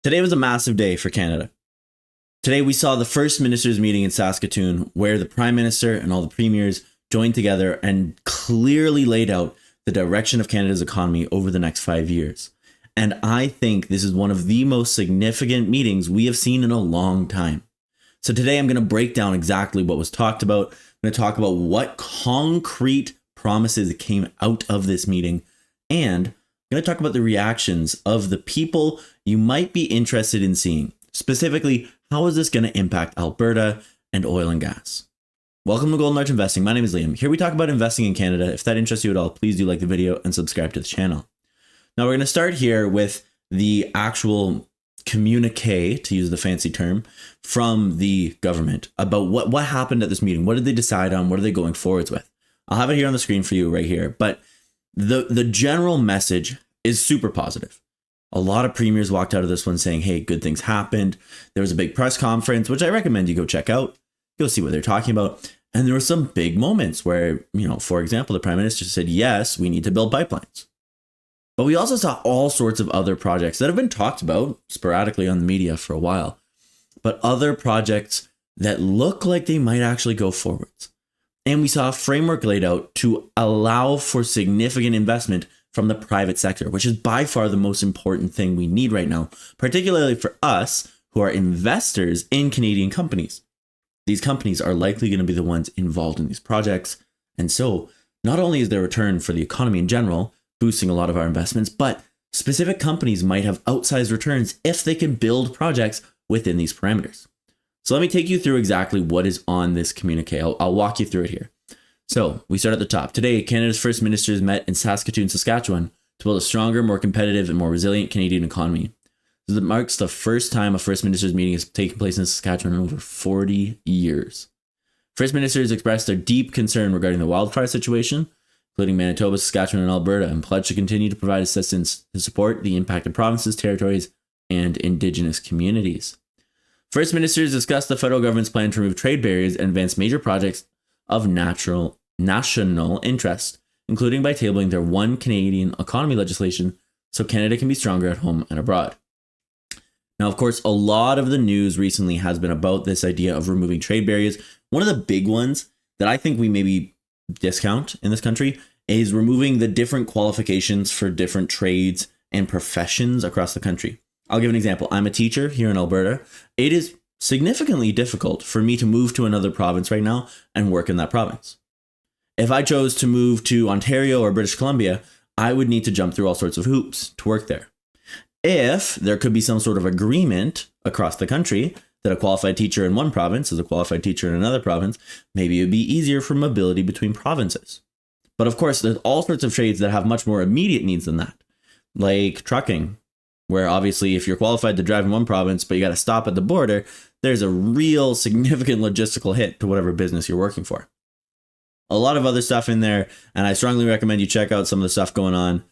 Today was a massive day for Canada. Today we saw the first ministers meeting in Saskatoon where the Prime Minister and all the premiers joined together and clearly laid out the direction of Canada's economy over the next 5 years. And I think this is one of the most significant meetings we have seen in a long time. So today I'm going to break down exactly what was talked about. I'm going to talk about what concrete promises came out of this meeting, and I'm going to talk about the reactions of the people you might be interested in seeing. Specifically, how is this going to impact Alberta and oil and gas? Welcome to Golden Arch Investing. My name is Liam. Here we talk about investing in Canada. If that interests you at all, please do like the video and subscribe to the channel. Now we're going to start here with the actual communique, to use the fancy term, from the government about what happened at this meeting. What did they decide on? What are they going forwards with? I'll have it here on the screen for you right here. But the general message is super positive. A lot of premiers walked out of this one saying, hey, good things happened. There was a big press conference, which I recommend you go check out. You'll see what they're talking about. And there were some big moments where, for example, the Prime Minister said, yes, we need to build pipelines. But we also saw all sorts of other projects that have been talked about sporadically on the media for a while, but other projects that look like they might actually go forwards. And we saw a framework laid out to allow for significant investment from the private sector, which is by far the most important thing we need right now, particularly for us who are investors in Canadian companies. These companies are likely going to be the ones involved in these projects. And so not only is there a return for the economy in general, boosting a lot of our investments, but specific companies might have outsized returns if they can build projects within these parameters. So let me take you through exactly what is on this communique. I'll walk you through it here. So we start at the top. Today, Canada's first ministers met in Saskatoon, Saskatchewan to build a stronger, more competitive, and more resilient Canadian economy. This marks the first time a first ministers meeting has taken place in Saskatchewan in over 40 years. First ministers expressed their deep concern regarding the wildfire situation, including Manitoba, Saskatchewan, and Alberta, and pledged to continue to provide assistance to support the impacted provinces, territories, and Indigenous communities. First ministers discussed the federal government's plan to remove trade barriers and advance major projects of national interest, including by tabling their One Canadian Economy legislation so Canada can be stronger at home and abroad. Now, of course, a lot of the news recently has been about this idea of removing trade barriers. One of the big ones that I think we maybe discount in this country is removing the different qualifications for different trades and professions across the country. I'll give an example. I'm a teacher here in Alberta. It is significantly difficult for me to move to another province right now and work in that province. If I chose to move to Ontario or British Columbia, I would need to jump through all sorts of hoops to work there. If there could be some sort of agreement across the country that a qualified teacher in one province is a qualified teacher in another province, maybe it would be easier for mobility between provinces. But of course, there's all sorts of trades that have much more immediate needs than that, like trucking, where obviously if you're qualified to drive in one province, but you got to stop at the border, there's a real significant logistical hit to whatever business you're working for. A lot of other stuff in there, and I strongly recommend you check out some of the stuff going on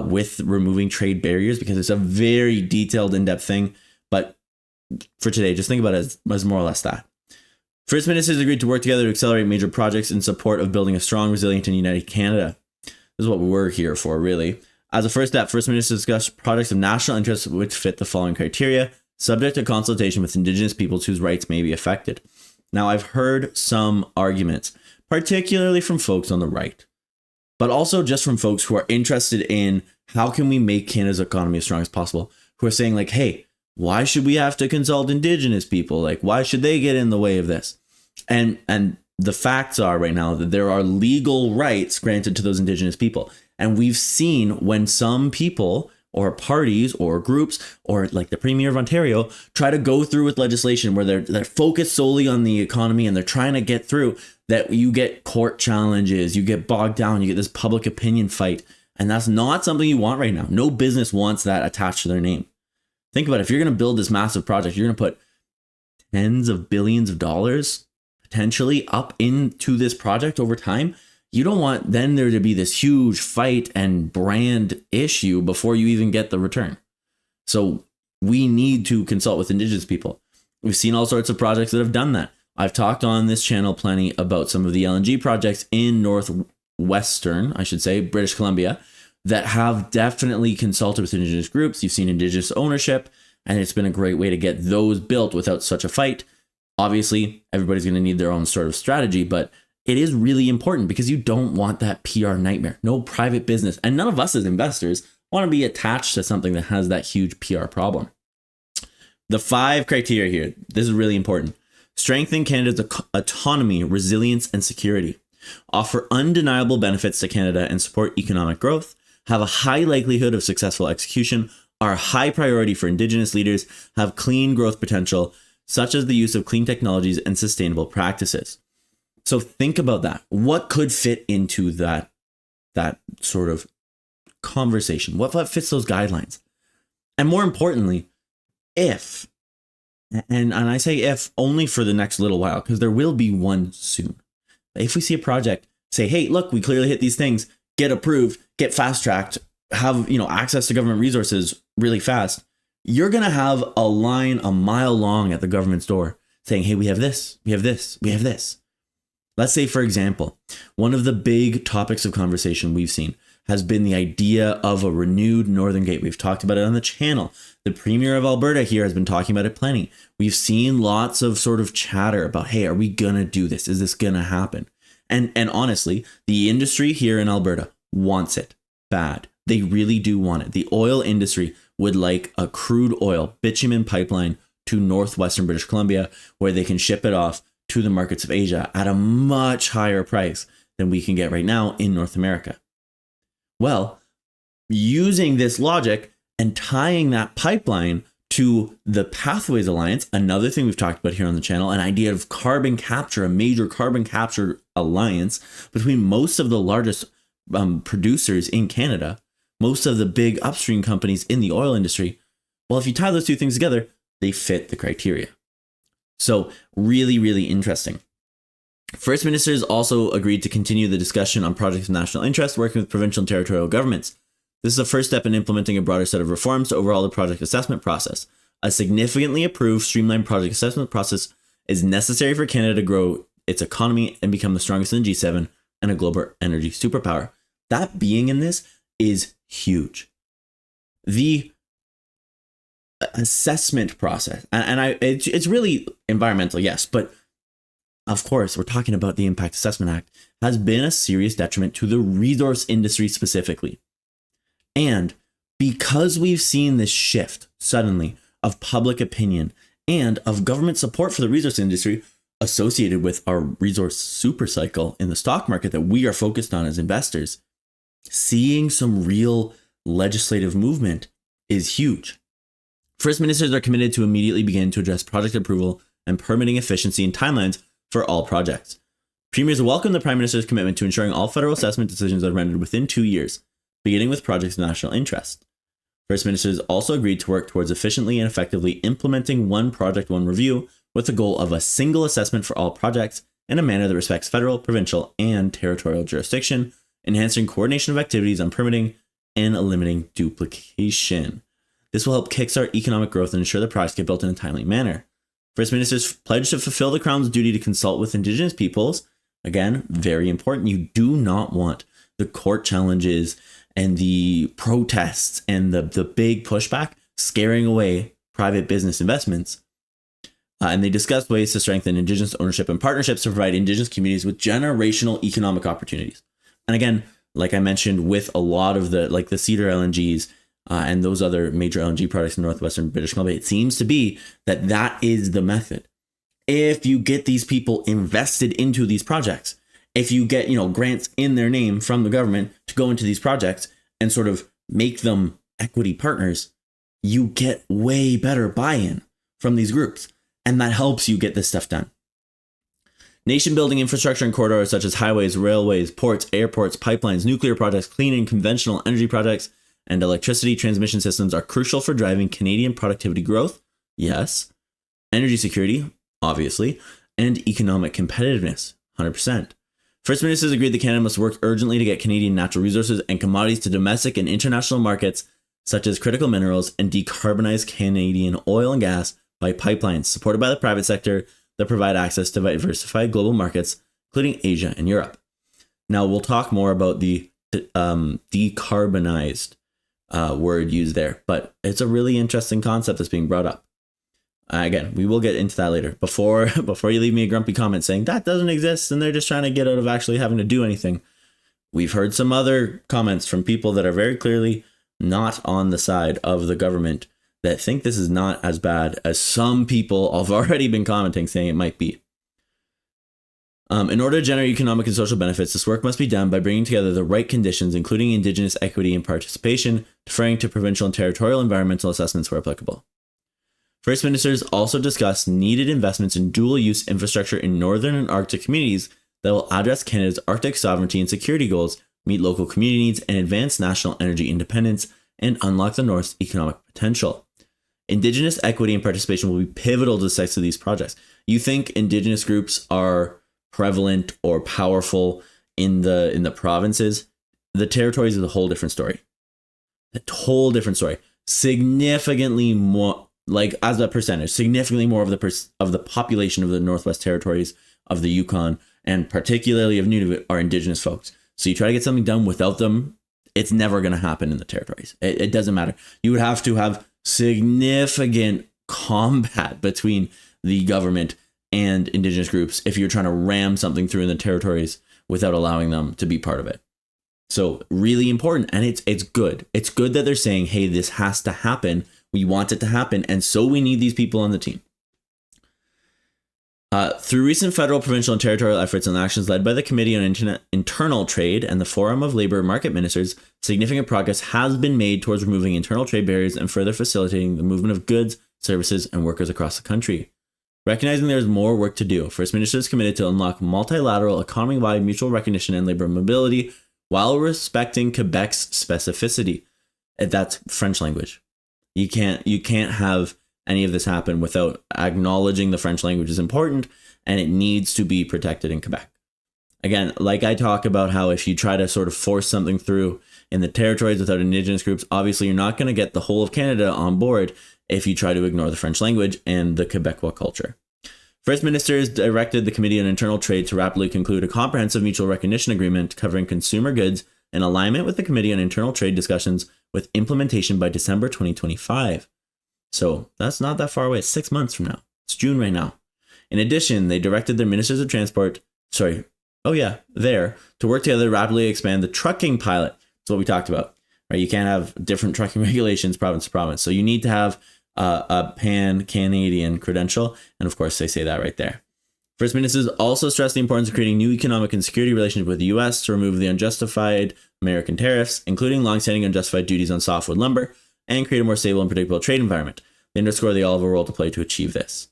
with removing trade barriers, because it's a very detailed, in-depth thing. But for today, just think about it as more or less that. First ministers agreed to work together to accelerate major projects in support of building a strong, resilient, and united Canada. This is what we're here for, really. As a first step, First Minister discussed projects of national interest which fit the following criteria, subject to consultation with Indigenous peoples whose rights may be affected. Now, I've heard some arguments, particularly from folks on the right, but also just from folks who are interested in how can we make Canada's economy as strong as possible, who are saying like, hey, why should we have to consult Indigenous people? Like, why should they get in the way of this? And the facts are right now that there are legal rights granted to those Indigenous people. And we've seen when some people or parties or groups or like the Premier of Ontario try to go through with legislation where they're focused solely on the economy and they're trying to get through, that you get court challenges, you get bogged down, you get this public opinion fight. And that's not something you want right now. No business wants that attached to their name. Think about it. If you're going to build this massive project, you're going to put tens of billions of dollars potentially up into this project over time. You don't want then there to be this huge fight and brand issue before you even get the return. So we need to consult with Indigenous people. We've seen all sorts of projects that have done that. I've talked on this channel plenty about some of the LNG projects in northwestern, British Columbia, that have definitely consulted with Indigenous groups. You've seen Indigenous ownership. And it's been a great way to get those built without such a fight. Obviously, everybody's going to need their own sort of strategy, but it is really important because you don't want that PR nightmare. No private business, and none of us as investors want to be attached to something that has that huge PR problem. The 5 criteria here, this is really important. Strengthen Canada's autonomy, resilience, and security. Offer undeniable benefits to Canada and support economic growth. Have a high likelihood of successful execution. Are a high priority for Indigenous leaders. Have clean growth potential, such as the use of clean technologies and sustainable practices. So think about that. What could fit into that sort of conversation? What fits those guidelines? And more importantly, if, and I say if only for the next little while, because there will be one soon. If we see a project, say, hey, look, we clearly hit these things, get approved, get fast tracked, have access to government resources really fast, you're going to have a line a mile long at the government's door saying, hey, we have this, we have this, we have this. Let's say, for example, one of the big topics of conversation we've seen has been the idea of a renewed Northern Gate. We've talked about it on the channel. The Premier of Alberta here has been talking about it plenty. We've seen lots of sort of chatter about, hey, are we going to do this? Is this going to happen? And honestly, the industry here in Alberta wants it bad. They really do want it. The oil industry would like a crude oil bitumen pipeline to northwestern British Columbia where they can ship it off to the markets of Asia at a much higher price than we can get right now in North America. Well, using this logic and tying that pipeline to the Pathways Alliance, another thing we've talked about here on the channel, an idea of carbon capture, a major carbon capture alliance between most of the largest producers in Canada, most of the big upstream companies in the oil industry. Well, if you tie those two things together, they fit the criteria. So really, really interesting. First Ministers also agreed to continue the discussion on projects of national interest, working with provincial and territorial governments. This is a first step in implementing a broader set of reforms to overhaul the project assessment process. A significantly improved, streamlined project assessment process is necessary for Canada to grow its economy and become the strongest in the G7 and a global energy superpower. That being in this is huge. The assessment process, and it's really environmental, yes, but of course we're talking about the Impact Assessment Act, has been a serious detriment to the resource industry specifically. And because we've seen this shift suddenly of public opinion and of government support for the resource industry associated with our resource super cycle in the stock market that we are focused on as investors, seeing some real legislative movement is huge. First Ministers are committed to immediately begin to address project approval and permitting efficiency and timelines for all projects. Premiers welcome the Prime Minister's commitment to ensuring all federal assessment decisions are rendered within 2 years, beginning with projects of national interest. First Ministers also agreed to work towards efficiently and effectively implementing one project, one review, with the goal of a single assessment for all projects in a manner that respects federal, provincial, and territorial jurisdiction, enhancing coordination of activities on permitting and eliminating duplication. This will help kickstart economic growth and ensure the projects get built in a timely manner. First Ministers pledged to fulfill the Crown's duty to consult with Indigenous peoples. Again, very important. You do not want the court challenges and the protests and the big pushback scaring away private business investments. And they discussed ways to strengthen Indigenous ownership and partnerships to provide Indigenous communities with generational economic opportunities. And again, like I mentioned, with a lot of the Cedar LNGs, and those other major LNG projects in northwestern British Columbia, it seems to be that is the method. If you get these people invested into these projects, if you get grants in their name from the government to go into these projects and sort of make them equity partners, you get way better buy-in from these groups, and that helps you get this stuff done. Nation-building infrastructure and corridors such as highways, railways, ports, airports, pipelines, nuclear projects, clean and conventional energy projects, and electricity transmission systems are crucial for driving Canadian productivity growth, yes, energy security, obviously, and economic competitiveness, 100%. First Ministers agreed that Canada must work urgently to get Canadian natural resources and commodities to domestic and international markets, such as critical minerals, and decarbonize Canadian oil and gas by pipelines supported by the private sector that provide access to diversified global markets, including Asia and Europe. Now, we'll talk more about the decarbonized word used there, but it's a really interesting concept that's being brought up. Again, we will get into that later. Before you leave me a grumpy comment saying that doesn't exist and they're just trying to get out of actually having to do anything, we've heard some other comments from people that are very clearly not on the side of the government that think this is not as bad as some people have already been commenting saying it might be. In order to generate economic and social benefits, this work must be done by bringing together the right conditions, including Indigenous equity and participation, deferring to provincial and territorial environmental assessments where applicable. First Ministers also discussed needed investments in dual-use infrastructure in northern and Arctic communities that will address Canada's Arctic sovereignty and security goals, meet local community needs, and advance national energy independence, and unlock the North's economic potential. Indigenous equity and participation will be pivotal to the success of these projects. You think Indigenous groups are prevalent or powerful in the provinces? The territories is a whole different story. A whole different story. Significantly more, like as a percentage, significantly more of the population of the Northwest Territories, of the Yukon, and particularly of Nunavut are Indigenous folks. So you try to get something done without them, it's never going to happen in the territories. It doesn't matter. You would have to have significant combat between the government and Indigenous groups if you're trying to ram something through in the territories without allowing them to be part of it. So really important, and it's good. It's good that they're saying, hey, this has to happen. We want it to happen, and so we need these people on the team. Through recent federal, provincial, and territorial efforts and actions led by the Committee on Internal Trade and the Forum of Labour Market Ministers, significant progress has been made towards removing internal trade barriers and further facilitating the movement of goods, services, and workers across the country. Recognizing there is more work to do, First Minister is committed to unlock multilateral, economy-wide mutual recognition and labour mobility while respecting Quebec's specificity. That's French language. You can't have any of this happen without acknowledging the French language is important and it needs to be protected in Quebec. Again, like I talk about how if you try to sort of force something through in the territories without Indigenous groups, obviously you're not going to get the whole of Canada on board if you try to ignore the French language and the Quebecois culture. First Minister has directed the Committee on Internal Trade to rapidly conclude a comprehensive mutual recognition agreement covering consumer goods in alignment with the Committee on Internal Trade discussions with implementation by December 2025. So that's not that far away. It's 6 months from now. It's June right now. In addition, they directed their ministers of transport, to work together to rapidly expand the trucking pilot. That's what we talked about, right? You can't have different trucking regulations province to province. So you need to have a pan-Canadian credential. And of course, they say that right there. First Ministers also stressed the importance of creating new economic and security relationships with the U.S. to remove the unjustified American tariffs, including long-standing unjustified duties on softwood lumber, and create a more stable and predictable trade environment. They underscore they all have a role to play to achieve this.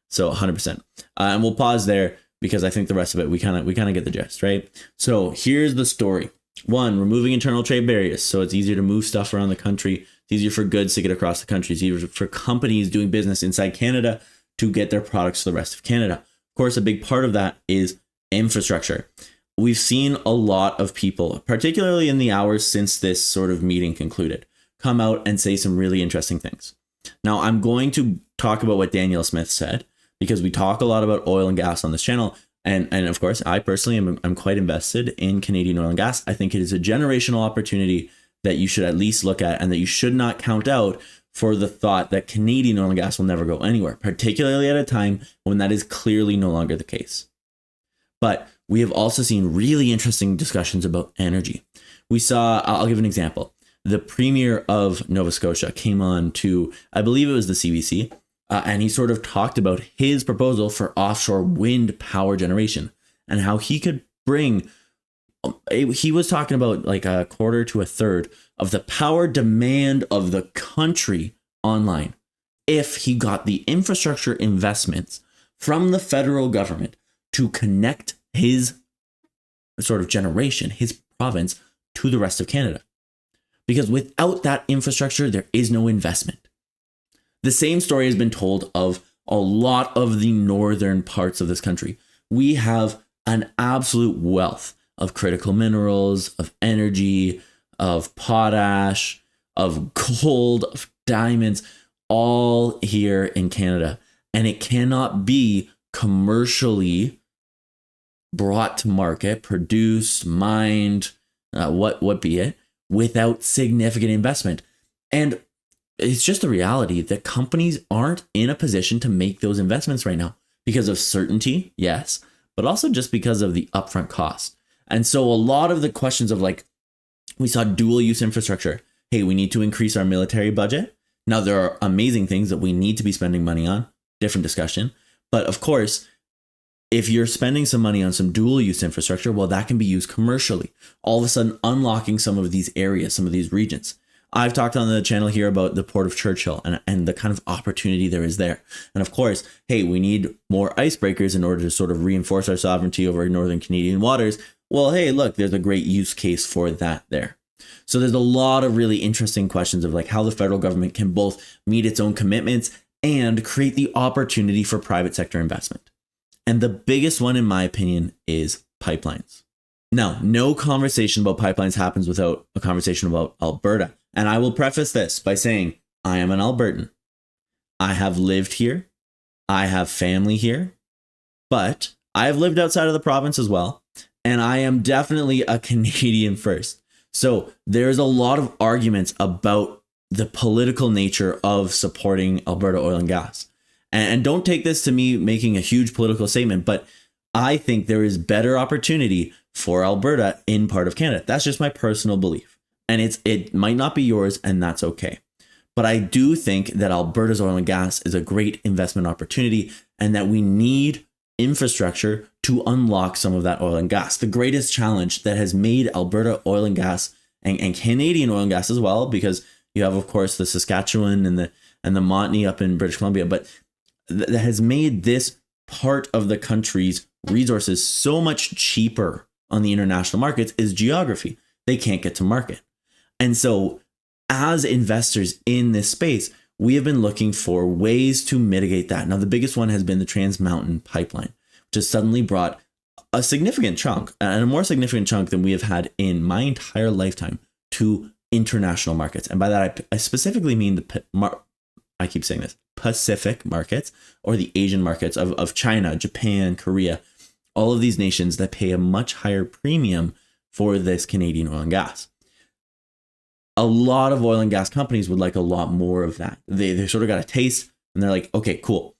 So 100%. And we'll pause there because I think the rest of it, we kind of get the gist, right? So here's the story. 1, removing internal trade barriers. So it's easier to move stuff around the country. It's easier for goods to get across the country. It's easier for companies doing business inside Canada to get their products to the rest of Canada. Of course, a big part of that is infrastructure. We've seen a lot of people, particularly in the hours since this sort of meeting concluded, come out and say some really interesting things. Now, I'm going to talk about what Danielle Smith said because we talk a lot about oil and gas on this channel. And of course, I personally am quite invested in Canadian oil and gas. I think it is a generational opportunity that you should at least look at and that you should not count out for the thought that Canadian oil and gas will never go anywhere, particularly at a time when that is clearly no longer the case. But we have also seen really interesting discussions about energy. We saw, I'll give an example. The Premier of Nova Scotia came on to, I believe it was the CBC, and he sort of talked about his proposal for offshore wind power generation and how he could bring, he was talking about like a quarter to a third of the power demand of the country online if he got the infrastructure investments from the federal government to connect his sort of generation, his province, to the rest of Canada. Because without that infrastructure, there is no investment. The same story has been told of a lot of the northern parts of this country. We have an absolute wealth of critical minerals, of energy, of potash, of gold, of diamonds, all here in Canada. And it cannot be commercially brought to market, produced, mined, what be it, without significant investment. And it's just a reality that companies aren't in a position to make those investments right now because of certainty, yes, but also just because of the upfront cost. And so a lot of the questions of like, we saw dual use infrastructure. Hey, we need to increase our military budget. Now, there are amazing things that we need to be spending money on, different discussion. But of course, if you're spending some money on some dual use infrastructure, well, that can be used commercially, all of a sudden unlocking some of these areas, some of these regions. I've talked on the channel here about the Port of Churchill and the kind of opportunity there is there. And of course, hey, we need more icebreakers in order to sort of reinforce our sovereignty over northern Canadian waters. Well, hey, look, there's a great use case for that there. So there's a lot of really interesting questions of like how the federal government can both meet its own commitments and create the opportunity for private sector investment. And the biggest one, in my opinion, is pipelines. Now, no conversation about pipelines happens without a conversation about Alberta. And I will preface this by saying I am an Albertan. I have lived here. I have family here, but I have lived outside of the province as well. And I am definitely a Canadian first. So there's a lot of arguments about the political nature of supporting Alberta oil and gas. And don't take this to me making a huge political statement, but I think there is better opportunity for Alberta in part of Canada. That's just my personal belief. And it might not be yours, and that's okay. But I do think that Alberta's oil and gas is a great investment opportunity and that we need infrastructure to unlock some of that oil and gas. The greatest challenge that has made Alberta oil and gas and Canadian oil and gas as well, because you have, of course, the Saskatchewan and the Montney up in British Columbia, but that has made this part of the country's resources so much cheaper on the international markets is geography. They can't get to market. And so as investors in this space, we have been looking for ways to mitigate that. Now, the biggest one has been the Trans Mountain Pipeline, which has suddenly brought a significant chunk, and a more significant chunk than we have had in my entire lifetime, to international markets. And by that, I specifically mean I keep saying this, Pacific markets, or the Asian markets of China, Japan, Korea, all of these nations that pay a much higher premium for this Canadian oil and gas. A lot of oil and gas companies would like a lot more of that. They sort of got a taste and they're like, okay, cool.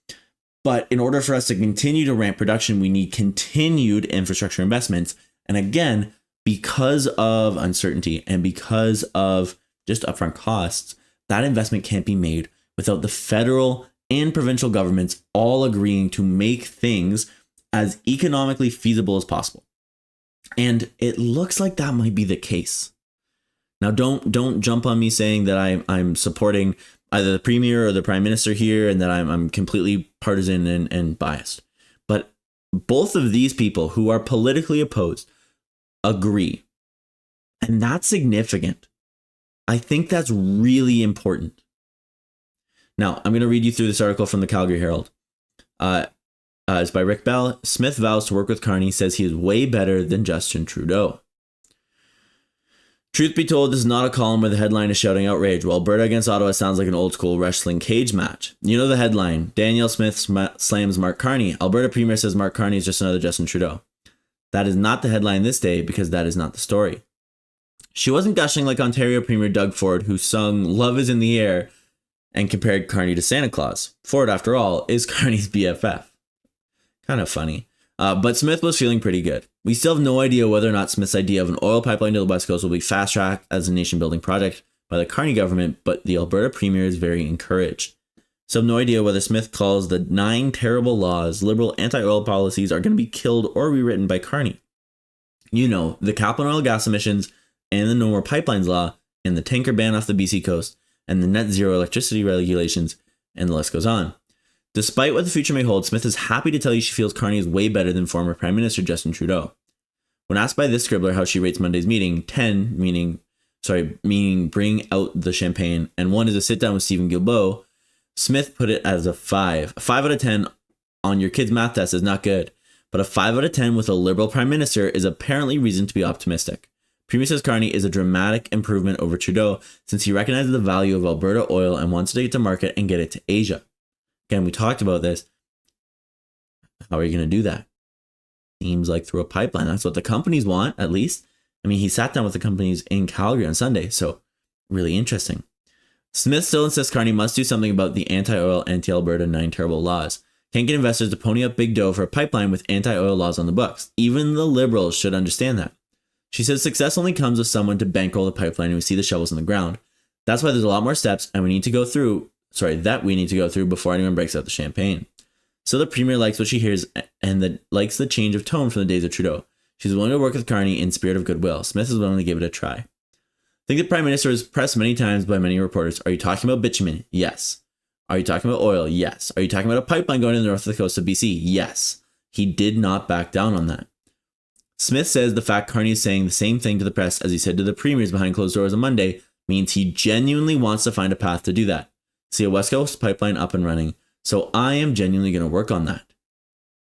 But in order for us to continue to ramp production, we need continued infrastructure investments. And again, because of uncertainty and because of just upfront costs, that investment can't be made without the federal and provincial governments all agreeing to make things as economically feasible as possible. And it looks like that might be the case. Now, don't jump on me saying that I'm supporting either the premier or the prime minister here and that I'm completely partisan and biased. But both of these people who are politically opposed agree. And that's significant. I think that's really important. Now, I'm going to read you through this article from the Calgary Herald. It's by Rick Bell. Smith vows to work with Carney, says he is way better than Justin Trudeau. Truth be told, this is not a column where the headline is shouting outrage. Well, Alberta against Ottawa sounds like an old school wrestling cage match. You know the headline. Danielle Smith slams Mark Carney. Alberta Premier says Mark Carney is just another Justin Trudeau. That is not the headline this day because that is not the story. She wasn't gushing like Ontario Premier Doug Ford, who sung Love is in the Air and compared Carney to Santa Claus. Ford, after all, is Carney's BFF. Kind of funny. But Smith was feeling pretty good. We still have no idea whether or not Smith's idea of an oil pipeline to the West Coast will be fast-tracked as a nation-building project by the Carney government, but the Alberta Premier is very encouraged. So no idea whether Smith calls the 9 terrible laws, liberal anti-oil policies are going to be killed or rewritten by Carney. You know, the cap on oil gas emissions and the No More Pipelines law and the tanker ban off the BC coast and the net zero electricity regulations, and the list goes on. Despite what the future may hold, Smith is happy to tell you she feels Carney is way better than former Prime Minister Justin Trudeau. When asked by this scribbler how she rates Monday's meeting, 10 meaning bring out the champagne, and 1 is a sit down with Stephen Guilbeault, Smith put it as a 5. A 5 out of 10 on your kid's math test is not good, but a 5 out of 10 with a Liberal Prime Minister is apparently reason to be optimistic. Premier says Carney is a dramatic improvement over Trudeau since he recognizes the value of Alberta oil and wants to get to market and get it to Asia. Again, we talked about this. How are you going to do that? Seems like through a pipeline. That's what the companies want, at least. I mean, he sat down with the companies in Calgary on Sunday, so really interesting. Smith still insists Carney must do something about the anti-oil, anti-Alberta 9 terrible laws. Can't get investors to pony up big dough for a pipeline with anti-oil laws on the books. Even the Liberals should understand that. She says success only comes with someone to bankroll the pipeline and we see the shovels in the ground. That's why there's a lot more steps and we need to go through before anyone breaks out the champagne. So the Premier likes what she hears and likes the change of tone from the days of Trudeau. She's willing to work with Carney in spirit of goodwill. Smith is willing to give it a try. I think the Prime Minister was pressed many times by many reporters. Are you talking about bitumen? Yes. Are you talking about oil? Yes. Are you talking about a pipeline going to the north of the coast of BC? Yes. He did not back down on that. Smith says the fact Carney is saying the same thing to the press as he said to the premiers behind closed doors on Monday means he genuinely wants to find a path to do that. See a West Coast pipeline up and running. So I am genuinely going to work on that.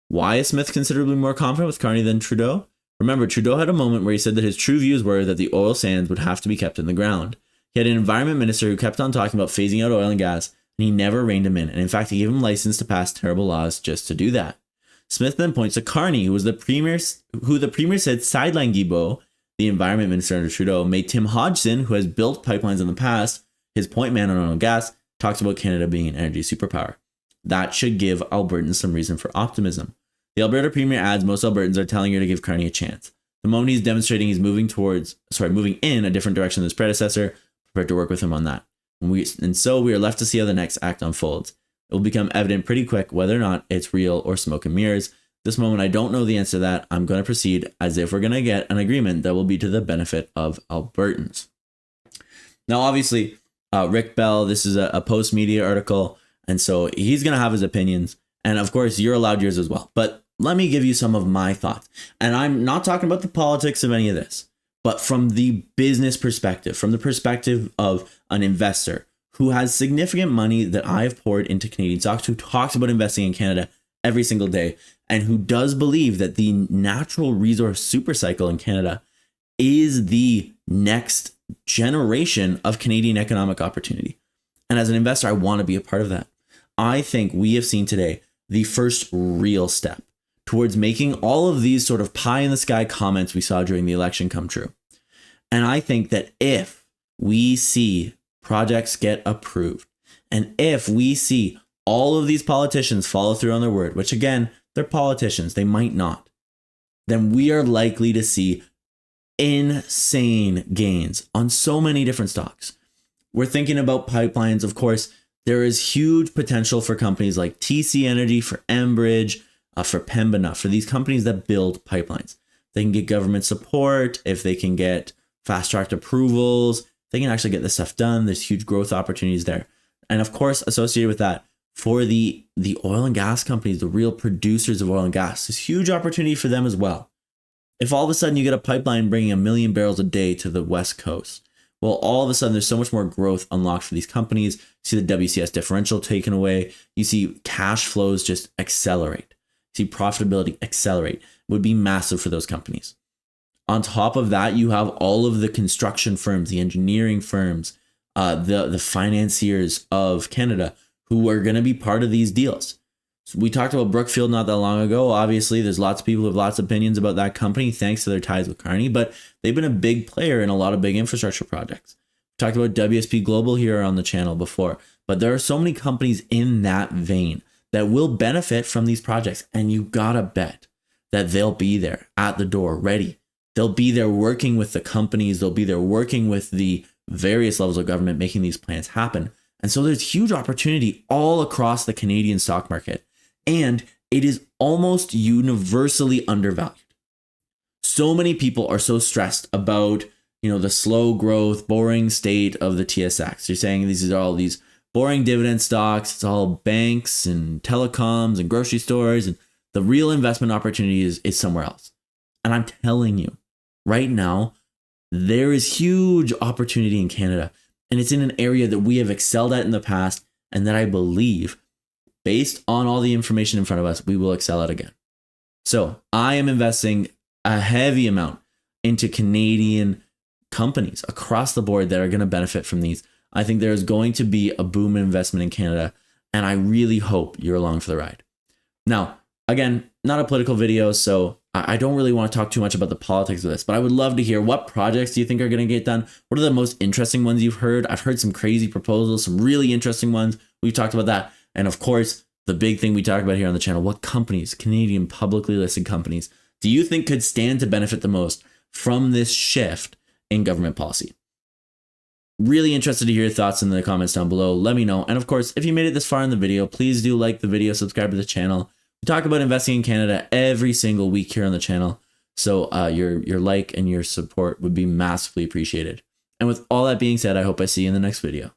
Why is Smith considerably more confident with Carney than Trudeau? Remember, Trudeau had a moment where he said that his true views were that the oil sands would have to be kept in the ground. He had an environment minister who kept on talking about phasing out oil and gas, and he never reined him in. And in fact, he gave him license to pass terrible laws just to do that. Smith then points to Carney, who the premier said sidelined Guilbeault, the environment minister under Trudeau, made Tim Hodgson, who has built pipelines in the past, his point man on oil and gas, talks about Canada being an energy superpower. That should give Albertans some reason for optimism. The Alberta Premier adds most Albertans are telling her to give Carney a chance. The moment he's demonstrating he's moving in a different direction than his predecessor, prepared to work with him on that. And so we are left to see how the next act unfolds. It will become evident pretty quick whether or not it's real or smoke and mirrors. This moment, I don't know the answer to that. I'm going to proceed as if we're going to get an agreement that will be to the benefit of Albertans. Now, obviously, Rick Bell, this is a post-media article, and so he's going to have his opinions. And of course, you're allowed yours as well. But let me give you some of my thoughts. And I'm not talking about the politics of any of this, but from the business perspective, from the perspective of an investor who has significant money that I've poured into Canadian stocks, who talks about investing in Canada every single day, and who does believe that the natural resource super cycle in Canada is the next generation of Canadian economic opportunity. And as an investor, I want to be a part of that. I think we have seen today the first real step towards making all of these sort of pie in the sky comments we saw during the election come true. And I think that if we see projects get approved, and if we see all of these politicians follow through on their word, which again, they're politicians, they might not, then we are likely to see insane gains on so many different stocks. We're thinking about pipelines. Of course, there is huge potential for companies like TC Energy, for Enbridge, for Pembina, for these companies that build pipelines. They can get government support. If they can get fast-tracked approvals, they can actually get this stuff done. There's huge growth opportunities there. And of course, associated with that, for the oil and gas companies, the real producers of oil and gas, there's huge opportunity for them as well. If all of a sudden you get a pipeline bringing 1 million barrels a day to the West Coast, well, all of a sudden there's so much more growth unlocked for these companies. You see the WCS differential taken away. You see cash flows just accelerate. You see profitability accelerate. It would be massive for those companies. On top of that, you have all of the construction firms, the engineering firms, the financiers of Canada who are going to be part of these deals. So we talked about Brookfield not that long ago. Obviously, there's lots of people who have lots of opinions about that company thanks to their ties with Carney, but they've been a big player in a lot of big infrastructure projects. We talked about WSP Global here on the channel before, but there are so many companies in that vein that will benefit from these projects, and you gotta bet that they'll be there at the door, ready. They'll be there working with the companies. They'll be there working with the various levels of government, making these plans happen. And so there's huge opportunity all across the Canadian stock market. And it is almost universally undervalued. So many people are so stressed about, the slow growth, boring state of the TSX. You're saying these are all these boring dividend stocks. It's all banks and telecoms and grocery stores. And the real investment opportunity is somewhere else. And I'm telling you, right now, there is huge opportunity in Canada. And it's in an area that we have excelled at in the past and that I believe, based on all the information in front of us, we will excel at again. So I am investing a heavy amount into Canadian companies across the board that are going to benefit from these. I think there is going to be a boom in investment in Canada, and I really hope you're along for the ride. Now, Again, not a political video, so I don't really want to talk too much about the politics of this, but I would love to hear, what projects do you think are going to get done? What are the most interesting ones you've heard? I've heard some crazy proposals, some really interesting ones. We've talked about that. And of course, the big thing we talk about here on the channel, what companies, Canadian publicly listed companies, do you think could stand to benefit the most from this shift in government policy? Really interested to hear your thoughts in the comments down below. Let me know. And of course, if you made it this far in the video, please do like the video, subscribe to the channel. We talk about investing in Canada every single week here on the channel. So your like and your support would be massively appreciated. And with all that being said, I hope I see you in the next video.